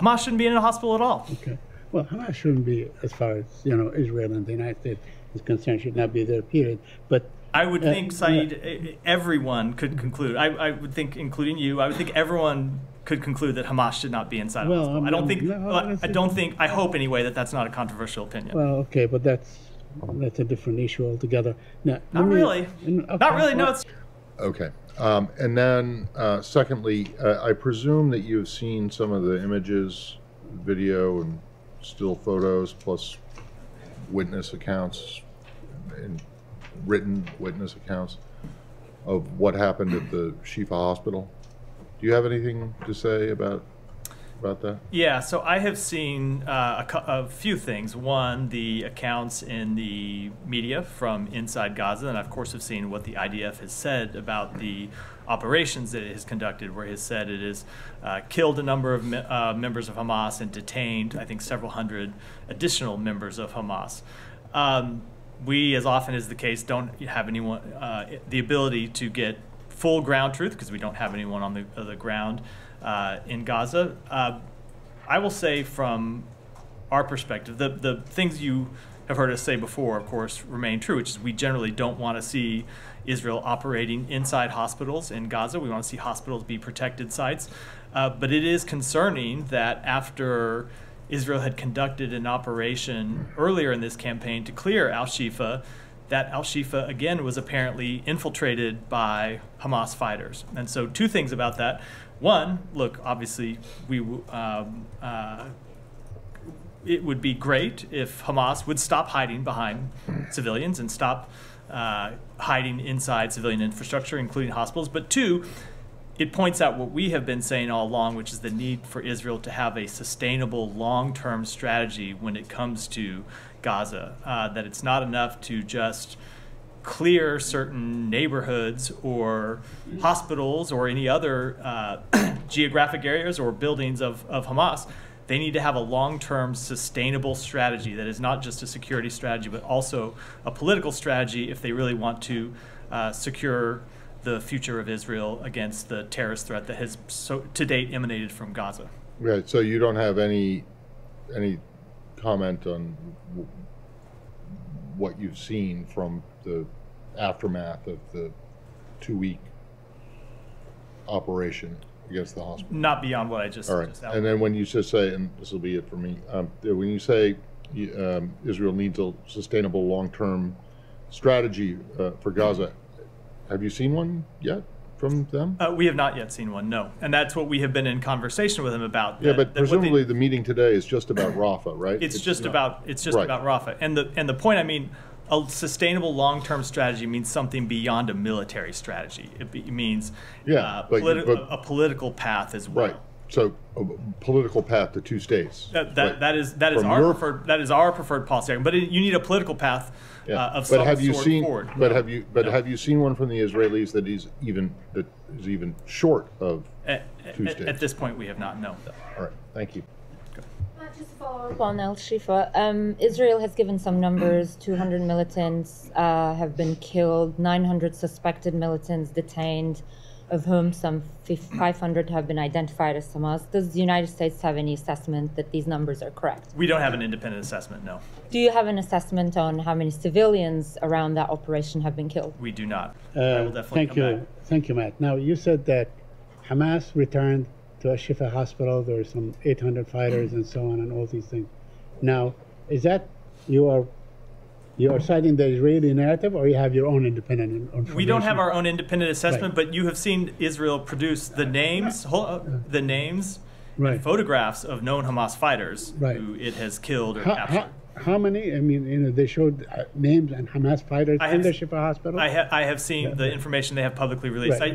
Hamas shouldn't be in a hospital at all. Okay. Well, Hamas shouldn't be, as far as Israel and the United States is concerned, should not be there. Period. But I would think, Saeed, everyone could conclude. I would think, including you, I would think everyone could conclude that Hamas should not be inside a hospital. I don't think. I hope anyway that that's not a controversial opinion. Well, okay, but that's a different issue altogether. Now, not really. Not really. No. It's okay. And then, secondly, I presume that you've seen some of the images, video, and still photos, plus witness accounts and written witness accounts of what happened at the Shifa hospital. Do you have anything to say about that? Yeah, so I have seen a few things. One, the accounts in the media from inside Gaza, and I, of course, have seen what the IDF has said about the operations that it has conducted, where it has said it has killed a number of members of Hamas and detained, I think, several hundred additional members of Hamas. We, as often is the case, don't have anyone the ability to get full ground truth because we don't have anyone on the ground in Gaza. I will say from our perspective, the things you have heard us say before, of course, remain true, which is we generally don't want to see Israel operating inside hospitals in Gaza. We want to see hospitals be protected sites. But it is concerning that after Israel had conducted an operation earlier in this campaign to clear Al-Shifa, that Al-Shifa, again, was apparently infiltrated by Hamas fighters. And so two things about that. One, look, obviously, it would be great if Hamas would stop hiding behind civilians and stop hiding inside civilian infrastructure, including hospitals. But two, it points out what we have been saying all along, which is the need for Israel to have a sustainable long-term strategy when it comes to Gaza, that it's not enough to just clear certain neighborhoods or hospitals or any other geographic areas or buildings of Hamas. They need to have a long-term sustainable strategy that is not just a security strategy, but also a political strategy if they really want to secure the future of Israel against the terrorist threat that has to date emanated from Gaza. Right. So you don't have any comment on what you've seen from the aftermath of the 2-week operation against the hospital? Not beyond what I just. All right. Just and then when you just say, and this will be it for me, when you say Israel needs a sustainable long-term strategy for Gaza, have you seen one yet from them? We have not yet seen one, no. And that's what we have been in conversation with them about. Yeah, but presumably the meeting today is just about Rafah, right? It's just about Rafah. And the point, I mean, a sustainable long-term strategy means something beyond a military strategy. It means a political path as well. Right. So a political path to 2 states. That is our preferred policy. But you need a political path of some sort forward. But have you seen one from the Israelis that is even short of 2 states? At this point, we have not. No. All right. Thank you. Just to follow up on Al-Shifa, Israel has given some numbers. 200 militants have been killed, 900 suspected militants detained, of whom some 500 have been identified as Hamas. Does the United States have any assessment that these numbers are correct? We don't have an independent assessment, no. Do you have an assessment on how many civilians around that operation have been killed? We do not. I will definitely come back. Thank you, Matt. Now, you said that Hamas returned to Al-Shifa hospital. There were some 800 fighters and so on and all these things. Now, is that you are citing the Israeli narrative, or you have your own independent information? We don't have our own independent assessment, but you have seen Israel produce the names, and photographs of known Hamas fighters who it has killed or captured. How many? I mean, they showed names and Hamas fighters in the Shifa hospital. I have seen the information they have publicly released. Right.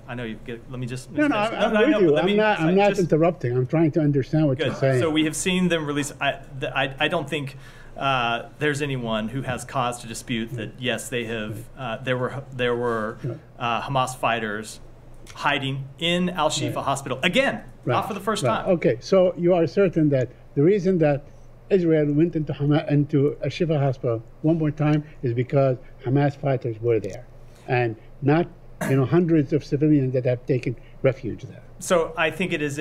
I know you get. Let me just. I'm with you. I'm not interrupting. I'm trying to understand what you're saying. So we have seen them release. I don't think there's anyone who has cause to dispute that. Yes, they have. There were Hamas fighters hiding in Al-Shifa hospital again, not for the first time. Okay, so you are certain that the reason that Israel went into Al-Shifa hospital one more time is because Hamas fighters were there, and not hundreds of civilians that have taken refuge there. So I think it is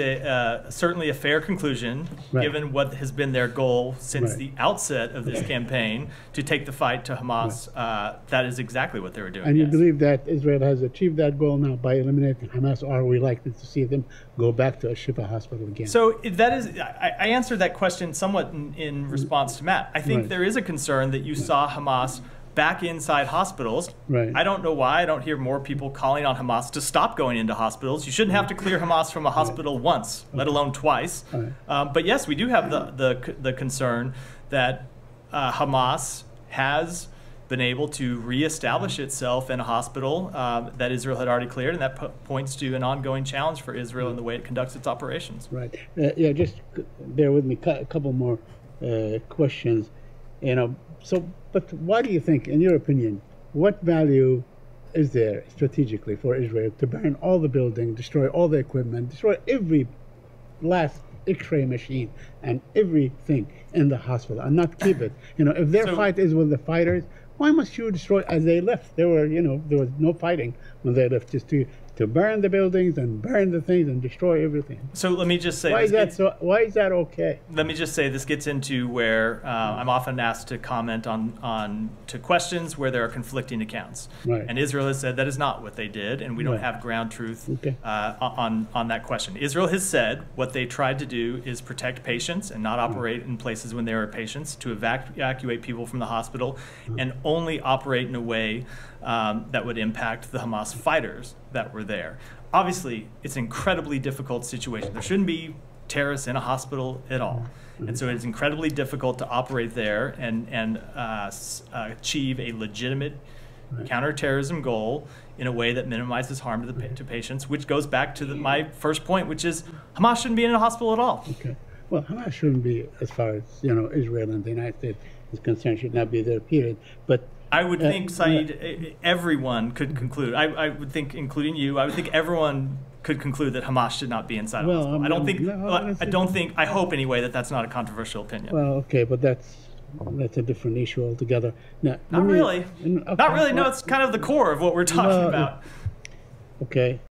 certainly a fair conclusion, Right. given what has been their goal since Right. the outset of this campaign to take the fight to Hamas. That is exactly what they were doing. And you yes. believe that Israel has achieved that goal now by eliminating Hamas, or are we likely to see them go back to Al-Shifa hospital again? So that is, I answered that question somewhat in response to Matt. I think Right. there is a concern that you saw Hamas back inside hospitals. Right. I don't know why I don't hear more people calling on Hamas to stop going into hospitals. You shouldn't have to clear Hamas from a hospital once, let alone twice. Right. But yes, we do have the concern that Hamas has been able to reestablish itself in a hospital that Israel had already cleared, and that points to an ongoing challenge for Israel in the way it conducts its operations. Right. Yeah, just bear with me. A couple more questions. You know, but why do you think, in your opinion, what value is there strategically for Israel to burn all the building, destroy all the equipment, destroy every last X-ray machine and everything in the hospital, and not keep it? You know, if their fight is with the fighters, why must you destroy as they left? There was no fighting when they left, just to burn the buildings and burn the things and destroy everything. So let me just say, why is that okay? Let me just say this gets into where I'm often asked to comment on questions where there are conflicting accounts. Right. And Israel has said that is not what they did, and we don't Right. have ground truth Okay. on that question. Israel has said what they tried to do is protect patients and not operate in places when there are patients, to evacuate people from the hospital, and only operate in a way that would impact the Hamas fighters that were there. Obviously, it's an incredibly difficult situation. There shouldn't be terrorists in a hospital at all. And so it's incredibly difficult to operate there and achieve a legitimate counterterrorism goal in a way that minimizes harm to patients, which goes back to my first point, which is Hamas shouldn't be in a hospital at all. Okay. Well, Hamas shouldn't be, as far as Israel and the United States is concerned, should not be there, period. But I would think, Saeed, everyone could conclude. I would think, including you, I would think everyone could conclude that Hamas should not be inside a hospital. I don't think. I hope anyway that that's not a controversial opinion. Well, okay, but that's a different issue altogether. Now, Not really. Okay, Not really. No, it's kind of the core of what we're talking about. Okay.